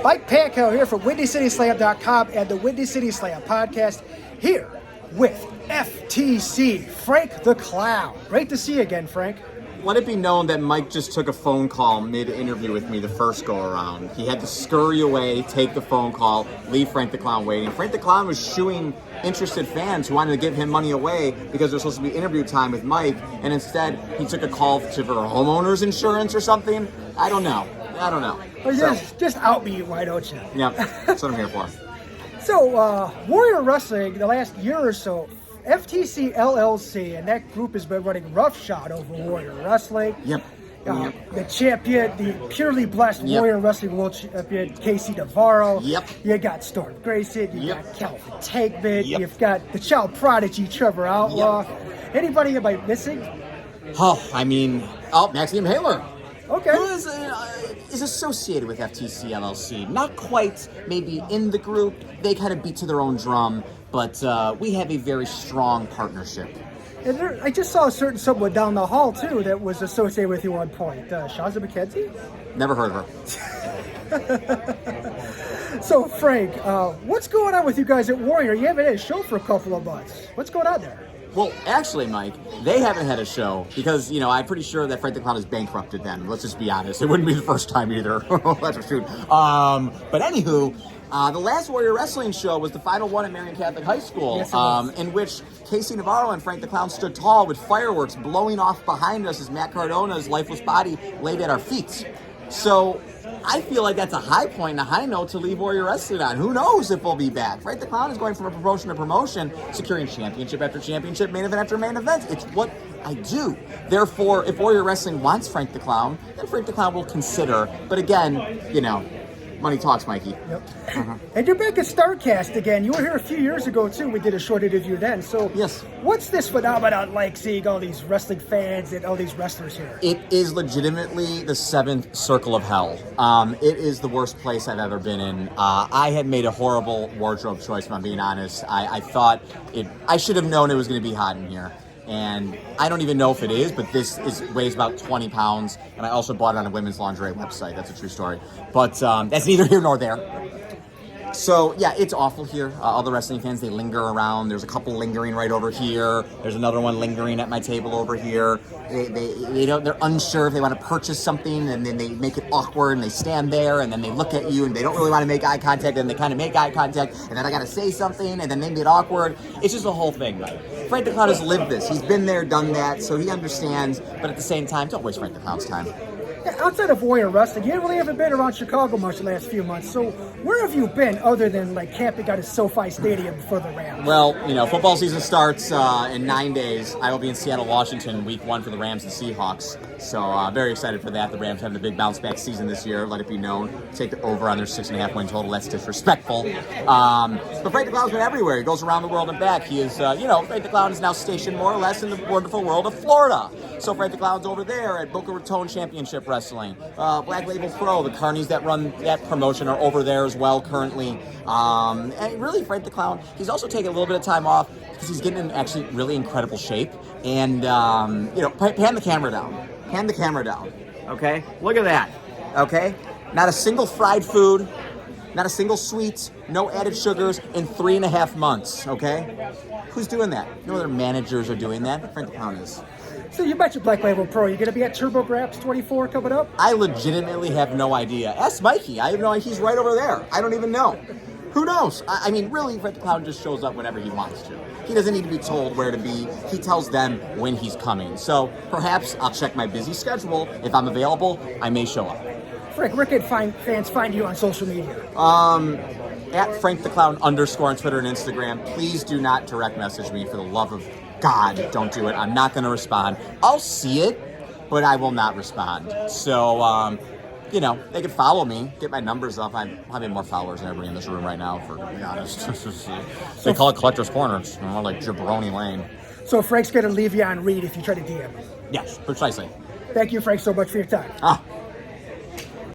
Mike Pankow here from WindyCitySlam.com and the Windy City Slam podcast, here with FTC Frank the Clown. Great to see you again, Frank. Let it be known that Mike just took a phone call mid-interview with me the first go-around. He had to scurry away, take the phone call, leave Frank the Clown waiting. Frank the Clown was shooing interested fans who wanted to give him money away because there's supposed to be interview time with Mike, and instead he took a call for homeowners insurance or something. I don't know. Well, just out me, why don't you? Yeah, that's what I'm here for. So, Warrior Wrestling, the last year or so, FTC LLC, and that group has been running roughshod over Warrior Wrestling. Yep. The champion, the purely blessed Warrior Wrestling World Champion, Casey Navarro. Yep. You got Storm Grayson. You got Calvin Tankman. Yep. You've got the child prodigy, Trevor Outlaw. Anybody am I missing? Maxime Haler. Okay. Who is associated with FTC LLC. Not quite maybe in the group. They kind of beat to their own drum, but we have a very strong partnership. And I just saw a certain someone down the hall, too, that was associated with you at one point. Shaza McKenzie? Never heard of her. So, Frank, what's going on with you guys at Warrior? You haven't had a show for a couple of months. What's going on there? Well, actually, Mike, they haven't had a show because, I'm pretty sure that Frank the Clown is bankrupted them. Let's just be honest. It wouldn't be the first time either. That's for sure. But anywho, the last Warrior Wrestling show was the final one at Marion Catholic High School, yes, in which Casey Navarro and Frank the Clown stood tall with fireworks blowing off behind us as Matt Cardona's lifeless body laid at our feet. So I feel like that's a high point and a high note to leave Warrior Wrestling on. Who knows if we'll be back? Frank the Clown is going from promotion to promotion, securing championship after championship, main event after main event. It's what I do. Therefore, if Warrior Wrestling wants Frank the Clown, then Frank the Clown will consider. But again, money talks, Mikey. Yep. And you're back at Starrcast again. You were here a few years ago, too. We did a short interview then. So, yes. What's this phenomenon like, seeing all these wrestling fans and all these wrestlers here? It is legitimately the seventh circle of hell. It is the worst place I've ever been in. I had made a horrible wardrobe choice, if I'm being honest. I thought I should have known it was going to be hot in here. And I don't even know if it is, but weighs about 20 pounds. And I also bought it on a women's lingerie website. That's a true story. But that's neither here nor there. So, yeah, it's awful here. All the wrestling fans, they linger around. There's a couple lingering right over here. There's another one lingering at my table over here. They're unsure if they want to purchase something, and then they make it awkward, and they stand there, and then they look at you, and they don't really want to make eye contact, and they kind of make eye contact, and then I got to say something, and then they get awkward. It's just a whole thing, right? Frank the Clown has lived this. He's been there, done that, so he understands. But at the same time, don't waste Frank the Clown's time. Yeah, outside of Warrior Wrestling, you really haven't been around Chicago much the last few months. So where have you been other than camping out at SoFi Stadium for the Rams? Well, football season starts in 9 days. I will be in Seattle, Washington, week 1 for the Rams and Seahawks. So very excited for that. The Rams having a big bounce back season this year. Let it be known. Take the over on their 6.5 win total. That's disrespectful. But Frank the Clown's been everywhere. He goes around the world and back. He is, Frank the Clown is now stationed more or less in the wonderful world of Florida. So Frank the Clown's over there at Boca Raton Championship Wrestling. Black Label Pro, the carnies that run that promotion are over there as well currently. And really, Frank the Clown, he's also taking a little bit of time off because he's getting in actually really incredible shape. And, pan the camera down. Pan the camera down. Okay? Look at that. Okay? Not a single fried food. Not a single sweet. No added sugars in 3.5 months. Okay? Who's doing that? No other managers are doing that. Frank the Clown is. So you mentioned Black Label Pro. You're going to be at TurboGraps 24 coming up? I legitimately have no idea. Ask Mikey. I have no idea. He's right over there. I don't even know. Who knows? I mean, really, Frank the Clown just shows up whenever he wants to. He doesn't need to be told where to be. He tells them when he's coming. So perhaps I'll check my busy schedule. If I'm available, I may show up. Frank, where can fans find you on social media? At Frank the Clown _ on Twitter and Instagram. Please do not direct message me, for the love of God. Don't do it. I'm not going to respond. I'll see it, but I will not respond. So, they can follow me, get my numbers up. I'm having more followers than everybody in this room right now, to be honest. They call it Collector's Corner. It's more like Jabroni Lane. So Frank's going to leave you on read if you try to DM him. Yes, precisely. Thank you, Frank, so much for your time.